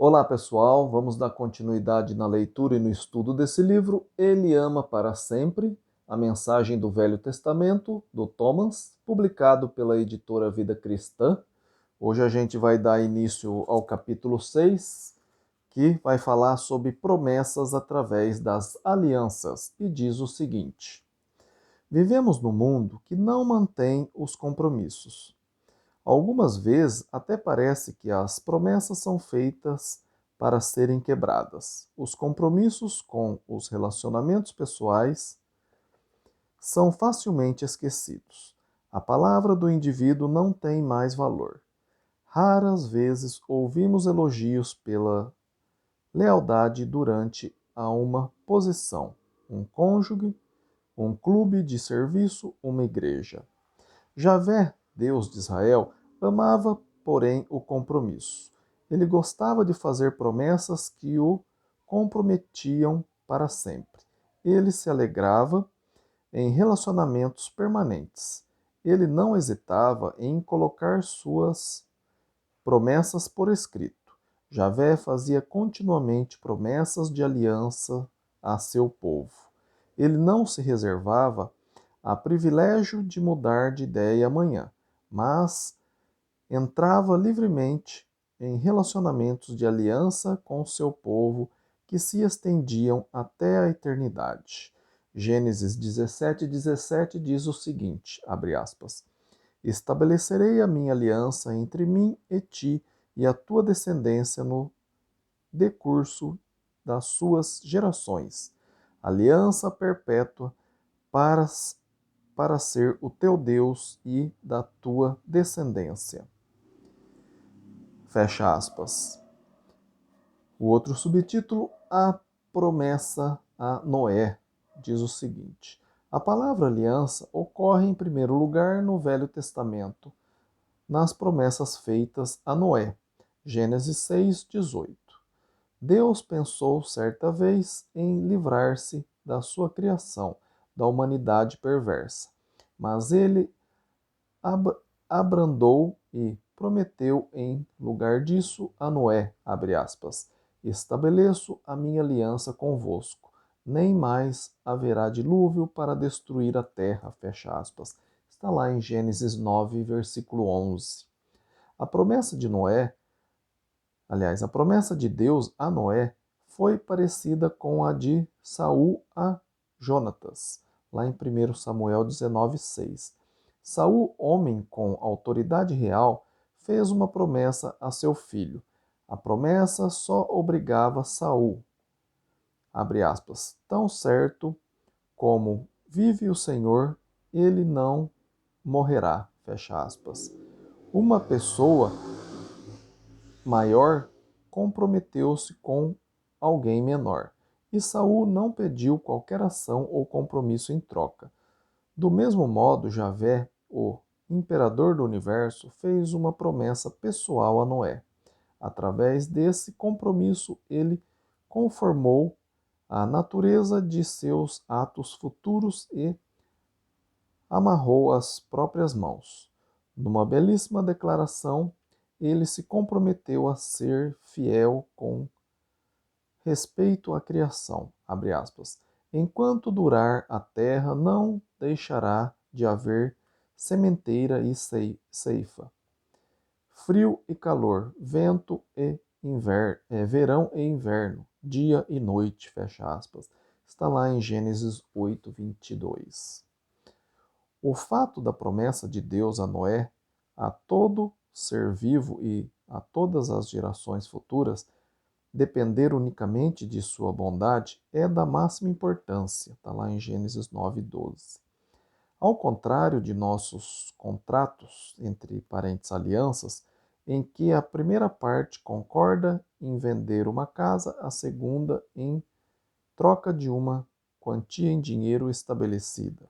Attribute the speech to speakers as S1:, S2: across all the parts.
S1: Olá pessoal, vamos dar continuidade na leitura e no estudo desse livro, Ele Ama para Sempre, a mensagem do Velho Testamento, do Thomas, publicado pela editora Vida Cristã. Hoje a gente vai dar início ao capítulo 6, que vai falar sobre promessas através das alianças, e diz o seguinte: Vivemos num mundo que não mantém os compromissos. Algumas vezes até parece que as promessas são feitas para serem quebradas. Os compromissos com os relacionamentos pessoais são facilmente esquecidos. A palavra do indivíduo não tem mais valor. Raras vezes ouvimos elogios pela lealdade durante a uma posição, um cônjuge, um clube de serviço, uma igreja. Javé, Deus de Israel, amava, porém, o compromisso. Ele gostava de fazer promessas que o comprometiam para sempre. Ele se alegrava em relacionamentos permanentes. Ele não hesitava em colocar suas promessas por escrito. Javé fazia continuamente promessas de aliança a seu povo. Ele não se reservava a privilégio de mudar de ideia amanhã, mas entrava livremente em relacionamentos de aliança com seu povo que se estendiam até a eternidade. Gênesis 17:17 diz o seguinte, abre aspas, Estabelecerei a minha aliança entre mim e ti e a tua descendência no decurso das suas gerações. Aliança perpétua para ser o teu Deus e da tua descendência. Fecha aspas. O outro subtítulo, a promessa a Noé, diz o seguinte: a palavra aliança ocorre em primeiro lugar no Velho Testamento, nas promessas feitas a Noé. Gênesis 6:18. Deus pensou certa vez em livrar-se da sua criação, da humanidade perversa, mas ele abrandou e prometeu em lugar disso a Noé, abre aspas, estabeleço a minha aliança convosco, nem mais haverá dilúvio para destruir a terra, fecha aspas. Está lá em Gênesis 9, versículo 11. A promessa de Noé, aliás, a promessa de Deus a Noé foi parecida com a de Saul a Jonatas, lá em 1 Samuel 19:6. Saul, homem com autoridade real, fez uma promessa a seu filho. A promessa só obrigava Saul, abre aspas, tão certo como vive o Senhor, ele não morrerá, fecha aspas. Uma pessoa maior comprometeu-se com alguém menor, e Saul não pediu qualquer ação ou compromisso em troca. Do mesmo modo, Javé, o imperador do universo, fez uma promessa pessoal a Noé. Através desse compromisso, ele conformou a natureza de seus atos futuros e amarrou as próprias mãos. Numa belíssima declaração, ele se comprometeu a ser fiel com respeito à criação. Abre aspas. Enquanto durar a terra, não deixará de haver sementeira e ceifa, frio e calor, vento e verão e inverno, dia e noite, fecha aspas. Está lá em Gênesis 8:22. O fato da promessa de Deus a Noé, a todo ser vivo e a todas as gerações futuras, depender unicamente de sua bondade é da máxima importância. Está lá em Gênesis 9:12. Ao contrário de nossos contratos, entre parentes alianças, em que a primeira parte concorda em vender uma casa, a segunda em troca de uma quantia em dinheiro estabelecida.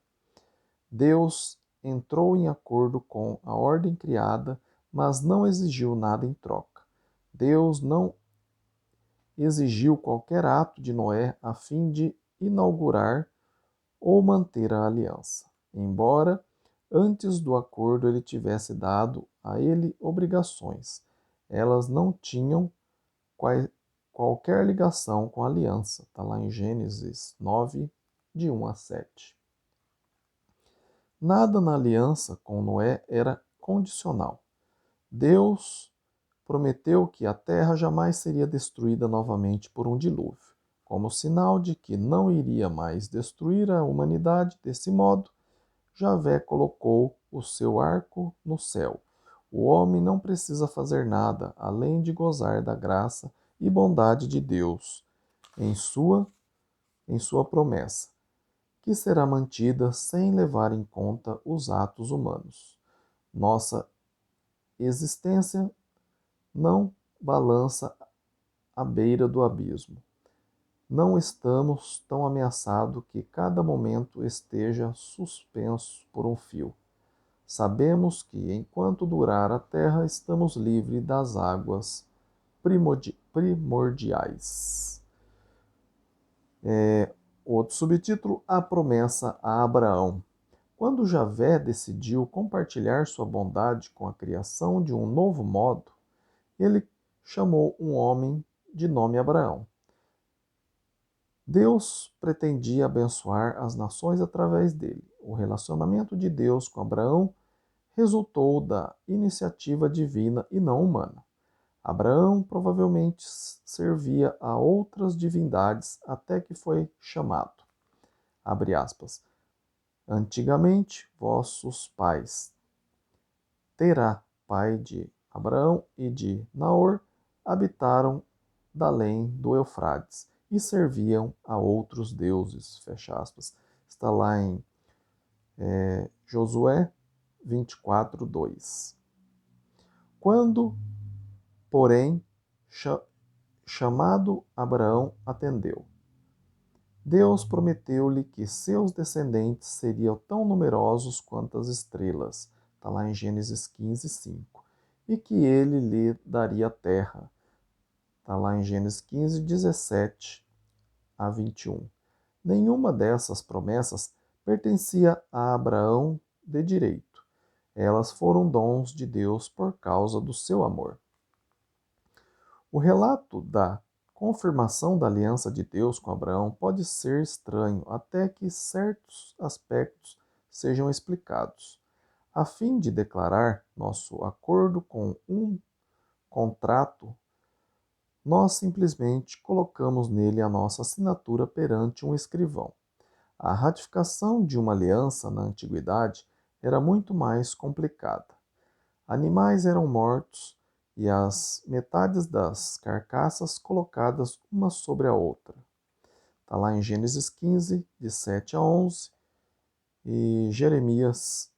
S1: Deus entrou em acordo com a ordem criada, mas não exigiu nada em troca. Deus não exigiu qualquer ato de Noé a fim de inaugurar ou manter a aliança, embora antes do acordo ele tivesse dado a ele obrigações. Elas não tinham qualquer ligação com a aliança. Está lá em Gênesis 9, de 1 a 7. Nada na aliança com Noé era condicional. Deus prometeu que a terra jamais seria destruída novamente por um dilúvio. Como sinal de que não iria mais destruir a humanidade desse modo, Javé colocou o seu arco no céu. O homem não precisa fazer nada além de gozar da graça e bondade de Deus em sua promessa, que será mantida sem levar em conta os atos humanos. Nossa existência não balança à beira do abismo. Não estamos tão ameaçados que cada momento esteja suspenso por um fio. Sabemos que, enquanto durar a terra, estamos livres das águas primordiais. Outro subtítulo, a promessa a Abraão. Quando Javé decidiu compartilhar sua bondade com a criação de um novo modo, ele chamou um homem de nome Abraão. Deus pretendia abençoar as nações através dele. O relacionamento de Deus com Abraão resultou da iniciativa divina e não humana. Abraão provavelmente servia a outras divindades até que foi chamado. Abre aspas. Antigamente, vossos pais, Terá, pai de Abraão e de Naor, habitaram da além do Eufrates e serviam a outros deuses. Fecha aspas. Está lá em Josué 24, 2. Quando, porém, chamado, Abraão atendeu. Deus prometeu-lhe que seus descendentes seriam tão numerosos quanto as estrelas. Está lá em Gênesis 15, 5. E que ele lhe daria terra. Está lá em Gênesis 15, 17 a 21. Nenhuma dessas promessas pertencia a Abraão de direito. Elas foram dons de Deus por causa do seu amor. O relato da confirmação da aliança de Deus com Abraão pode ser estranho até que certos aspectos sejam explicados. A fim de declarar nosso acordo com um contrato, nós simplesmente colocamos nele a nossa assinatura perante um escrivão. A ratificação de uma aliança na antiguidade era muito mais complicada. Animais eram mortos e as metades das carcaças colocadas uma sobre a outra. Está lá em Gênesis 15, de 7 a 11, e Jeremias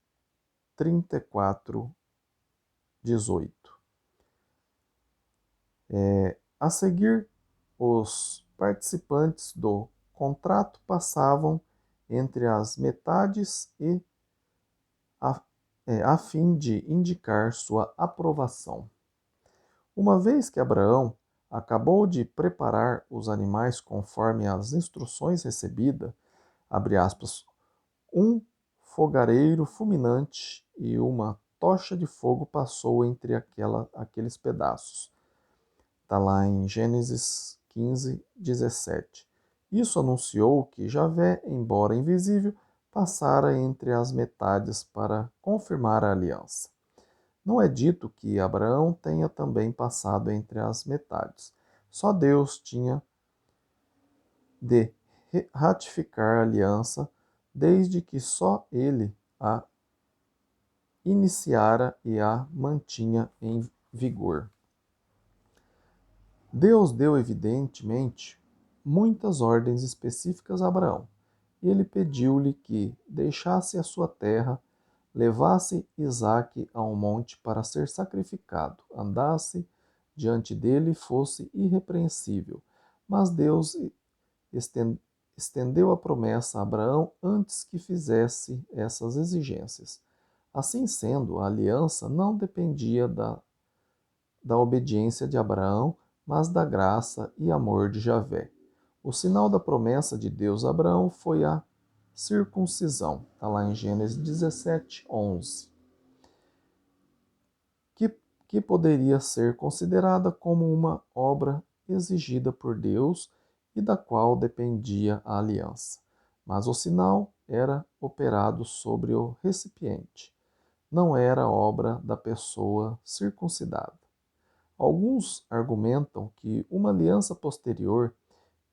S1: 34, 18. A seguir, os participantes do contrato passavam entre as metades a fim de indicar sua aprovação. Uma vez que Abraão acabou de preparar os animais conforme as instruções recebidas, abre aspas, um fogareiro fulminante e uma tocha de fogo passou entre aqueles pedaços. Está lá em Gênesis 15, 17. Isso anunciou que Javé, embora invisível, passara entre as metades para confirmar a aliança. Não é dito que Abraão tenha também passado entre as metades. Só Deus tinha de ratificar a aliança, desde que só ele a iniciara e a mantinha em vigor. Deus deu, evidentemente, muitas ordens específicas a Abraão. Ele pediu-lhe que deixasse a sua terra, levasse Isaque a um monte para ser sacrificado, andasse diante dele e fosse irrepreensível. Mas Deus estendeu a promessa a Abraão antes que fizesse essas exigências. Assim sendo, a aliança não dependia da obediência de Abraão, mas da graça e amor de Javé. O sinal da promessa de Deus a Abraão foi a circuncisão. Está lá em Gênesis 17, 11. Que poderia ser considerada como uma obra exigida por Deus e da qual dependia a aliança. Mas o sinal era operado sobre o recipiente, não era obra da pessoa circuncidada. Alguns argumentam que uma aliança posterior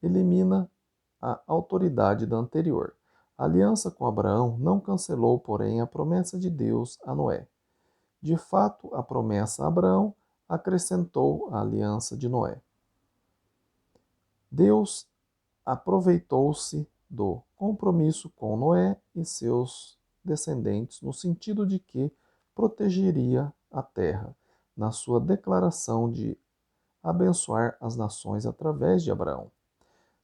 S1: elimina a autoridade da anterior. A aliança com Abraão não cancelou, porém, a promessa de Deus a Noé. De fato, a promessa a Abraão acrescentou a aliança de Noé. Deus aproveitou-se do compromisso com Noé e seus descendentes, no sentido de que protegeria a terra, na sua declaração de abençoar as nações através de Abraão.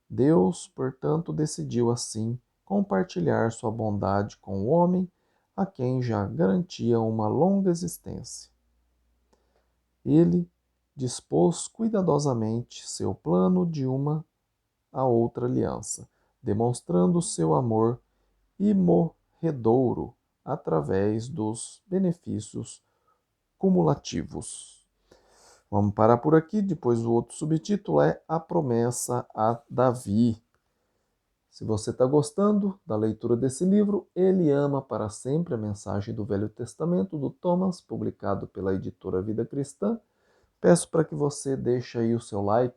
S1: Deus, portanto, decidiu assim compartilhar sua bondade com o homem, a quem já garantia uma longa existência. Ele dispôs cuidadosamente seu plano de uma a outra aliança, demonstrando seu amor imorredouro através dos benefícios cumulativos. Vamos parar por aqui, depois o outro subtítulo é A Promessa a Davi. Se você está gostando da leitura desse livro, Ele Ama para Sempre, a mensagem do Velho Testamento, do Thomas, publicado pela editora Vida Cristã, peço para que você deixe aí o seu like,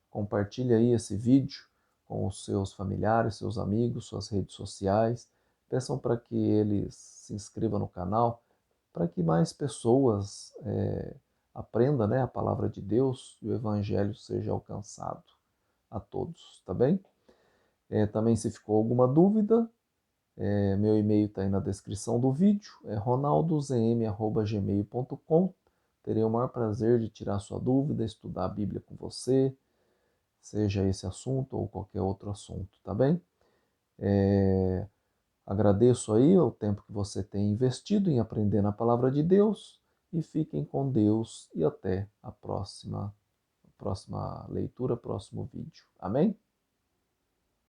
S1: compartilhe aí esse vídeo com os seus familiares, seus amigos, suas redes sociais. Peçam para que eles se inscrevam no canal, para que mais pessoas aprendam, né, a palavra de Deus e o Evangelho seja alcançado a todos, tá bem? Também se ficou alguma dúvida, meu e-mail está aí na descrição do vídeo, é ronaldozm@gmail.com. Terei o maior prazer de tirar sua dúvida, estudar a Bíblia com você, seja esse assunto ou qualquer outro assunto, tá bem? Agradeço aí o tempo que você tem investido em aprender na palavra de Deus e fiquem com Deus e até a próxima leitura, próximo vídeo. Amém?